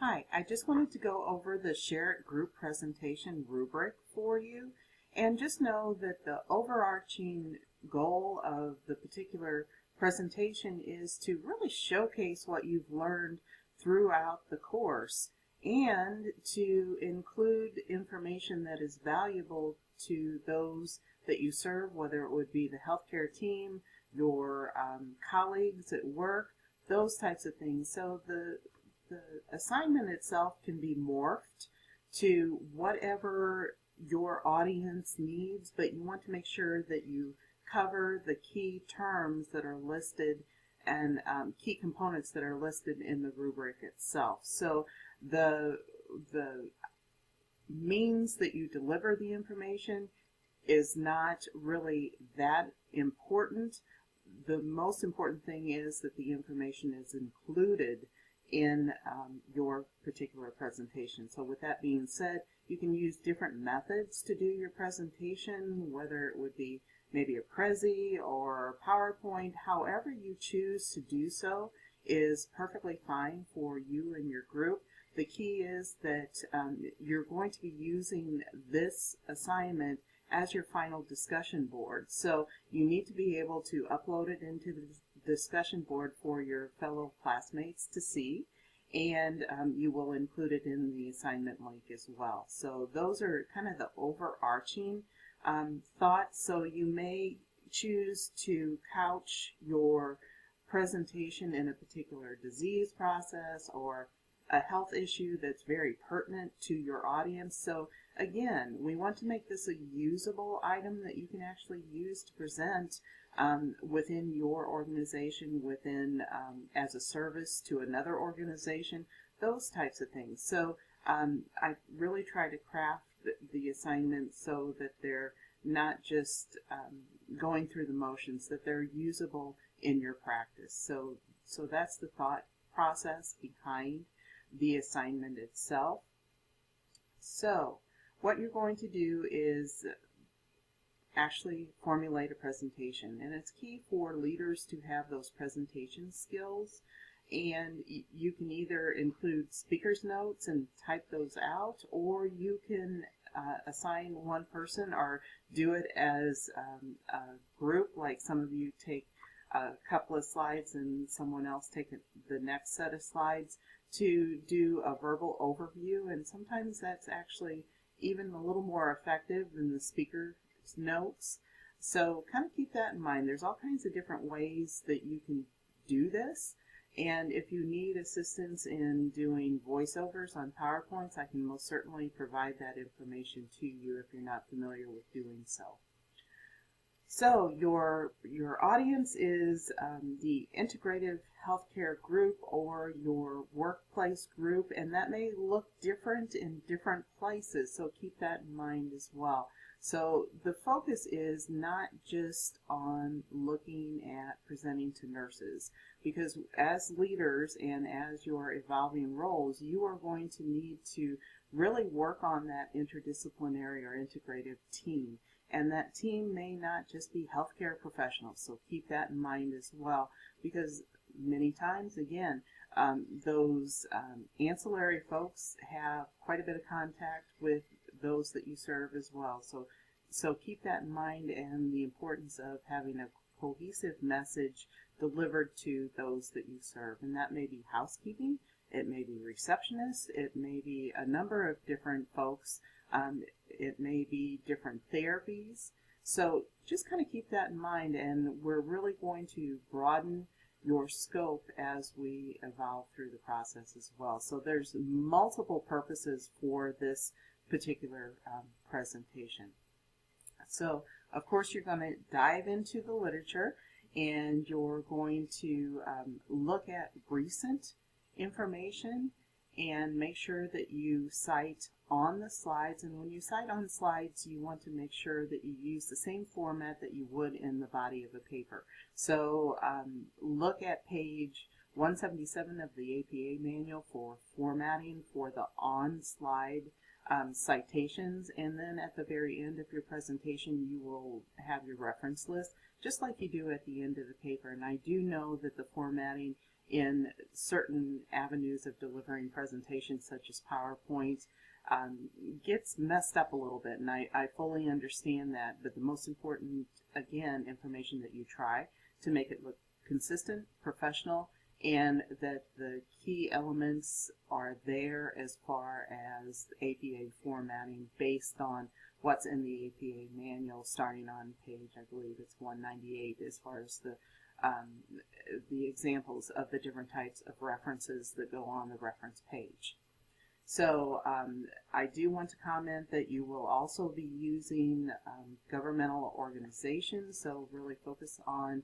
Hi, I just wanted to go over the Share It Group presentation rubric for you, and just know that the overarching goal of the particular presentation is to really showcase what you've learned throughout the course and to include information that is valuable to those that you serve, whether it would be the healthcare team, your colleagues at work, those types of things. So the assignment itself can be morphed to whatever your audience needs, but you want to make sure that you cover the key terms that are listed and key components that are listed in the rubric itself. So the means that you deliver the information is not really that important. The most important thing is that the information is included in your particular presentation. So with that being said, you can use different methods to do your presentation, whether it would be maybe a Prezi or PowerPoint. However you choose to do so is perfectly fine for you and your group. The key is that you're going to be using this assignment as your final discussion board. So you need to be able to upload it into the discussion board for your fellow classmates to see, and you will include it in the assignment link as well. So those are kind of the overarching thoughts. So you may choose to couch your presentation in a particular disease process or a health issue that's very pertinent to your audience. So again, we want to make this a usable item that you can actually use to present within your organization, within as a service to another organization, those types of things. So I really try to craft the assignments so that they're not just going through the motions, that they're usable in your practice. So that's the thought process behind the assignment itself. So what you're going to do is actually formulate a presentation, and it's key for leaders to have those presentation skills, and you can either include speaker's notes and type those out, or you can assign one person or do it as a group, like some of you take a couple of slides and someone else take the next set of slides to do a verbal overview, and sometimes that's actually even a little more effective than the speaker's notes. So kind of keep that in mind. There's all kinds of different ways that you can do this, and if you need assistance in doing voiceovers on PowerPoints, I can most certainly provide that information to you if you're not familiar with doing so. So your audience is the integrative healthcare group or your workplace group, and that may look different in different places, so keep that in mind as well. So the focus is not just on looking at presenting to nurses, because as leaders and as your evolving roles, you are going to need to really work on that interdisciplinary or integrative team. And that team may not just be healthcare professionals, so keep that in mind as well, because many times, again, those ancillary folks have quite a bit of contact with those that you serve as well. So keep that in mind, and the importance of having a cohesive message delivered to those that you serve. And that may be housekeeping, it may be receptionists, it may be a number of different folks. It may be different therapies. So just kind of keep that in mind, and we're really going to broaden your scope as we evolve through the process as well. So there's multiple purposes for this particular presentation. So of course you're going to dive into the literature, and you're going to look at recent information and make sure that you cite on the slides. And when you cite on slides, you want to make sure that you use the same format that you would in the body of a paper. So look at page 177 of the APA manual for formatting for the on-slide citations, and then at the very end of your presentation you will have your reference list, just like you do at the end of the paper. And I do know that the formatting in certain avenues of delivering presentations, such as PowerPoint, gets messed up a little bit, and I fully understand that. But the most important, again, information that you try to make it look consistent, professional, and that the key elements are there as far as APA formatting based on what's in the APA manual, starting on page, I believe it's 198, as far as the examples of the different types of references that go on the reference page. So I do want to comment that you will also be using governmental organizations, so really focus on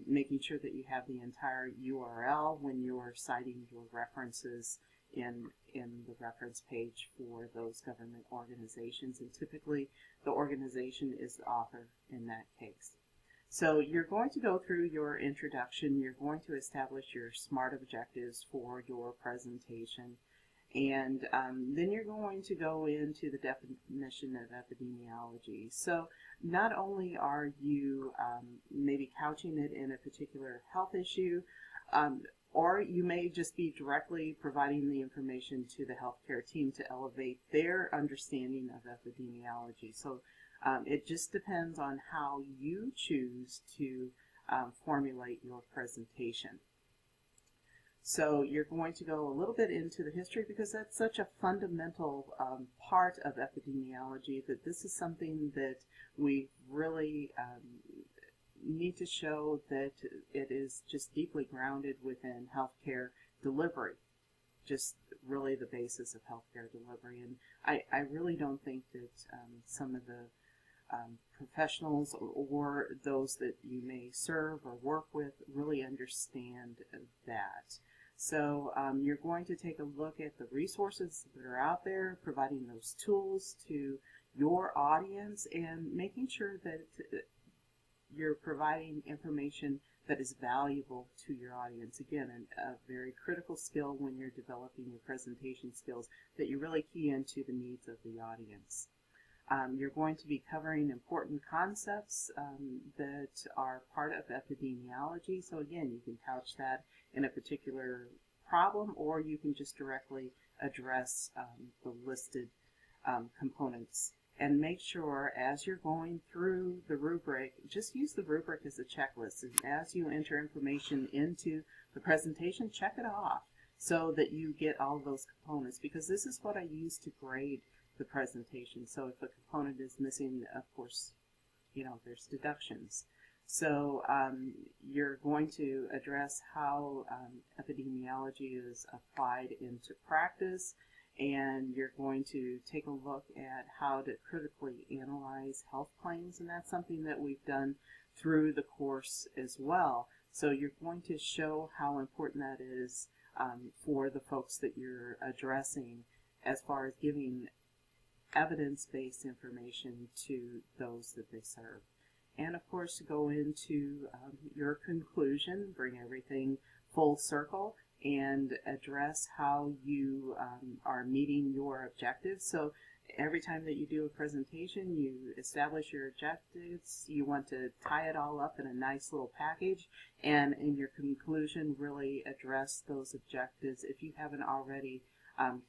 making sure that you have the entire URL when you're citing your references in the reference page for those government organizations, and typically the organization is the author in that case. So you're going to go through your introduction, you're going to establish your SMART objectives for your presentation, and then you're going to go into the definition of epidemiology. So not only are you maybe couching it in a particular health issue, or you may just be directly providing the information to the healthcare team to elevate their understanding of epidemiology. So it just depends on how you choose to formulate your presentation. So you're going to go a little bit into the history, because that's such a fundamental part of epidemiology, that this is something that we really need to show that it is just deeply grounded within healthcare delivery, just really the basis of healthcare delivery. And I really don't think that some of the professionals or those that you may serve or work with really understand that. So you're going to take a look at the resources that are out there, providing those tools to your audience, and making sure that you're providing information that is valuable to your audience. Again, a very critical skill when you're developing your presentation skills, that you really key into the needs of the audience. You're going to be covering important concepts that are part of epidemiology. So again, you can couch that in a particular problem, or you can just directly address the listed components. And make sure, as you're going through the rubric, just use the rubric as a checklist. And as you enter information into the presentation, check it off so that you get all those components, because this is what I use to grade the presentation. So if a component is missing, of course, there's deductions. So you're going to address how epidemiology is applied into practice, and you're going to take a look at how to critically analyze health claims, and that's something that we've done through the course as well. So you're going to show how important that is for the folks that you're addressing, as far as giving evidence-based information to those that they serve. And of course, to go into your conclusion, bring everything full circle, and address how you are meeting your objectives. So every time that you do a presentation, you establish your objectives. You want to tie it all up in a nice little package, and in your conclusion, really address those objectives if you haven't already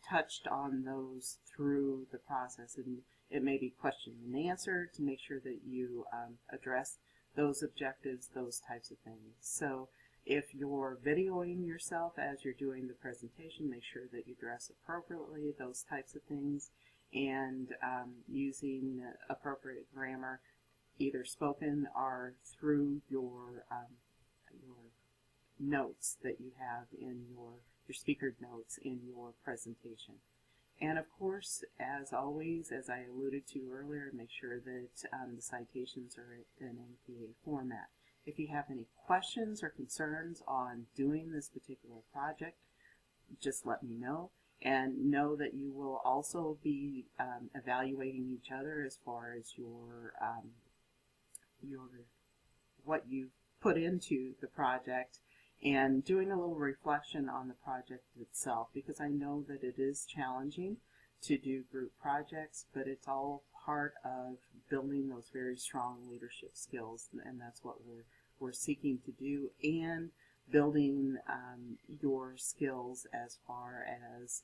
touched on those through the process. And it may be question and answer to make sure that you address those objectives, those types of things. So if you're videoing yourself as you're doing the presentation, make sure that you dress appropriately, those types of things, and using appropriate grammar, either spoken or through your notes that you have in your speaker notes in your presentation. And of course, as always, as I alluded to earlier, make sure that the citations are in APA format. If you have any questions or concerns on doing this particular project, just let me know. And know that you will also be evaluating each other as far as your what you put into the project, and doing a little reflection on the project itself, because I know that it is challenging to do group projects, but it's all part of building those very strong leadership skills, and that's what we're seeking to do. And building your skills as far as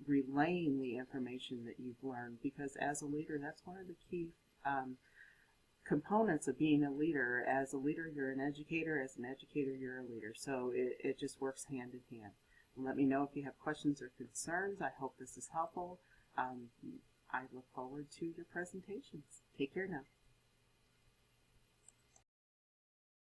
relaying the information that you've learned, because as a leader, that's one of the key components of being a leader. As a leader, you're an educator. As an educator, you're a leader. So it just works hand in hand. Let me know if you have questions or concerns. I hope this is helpful. I look forward to your presentations. Take care now.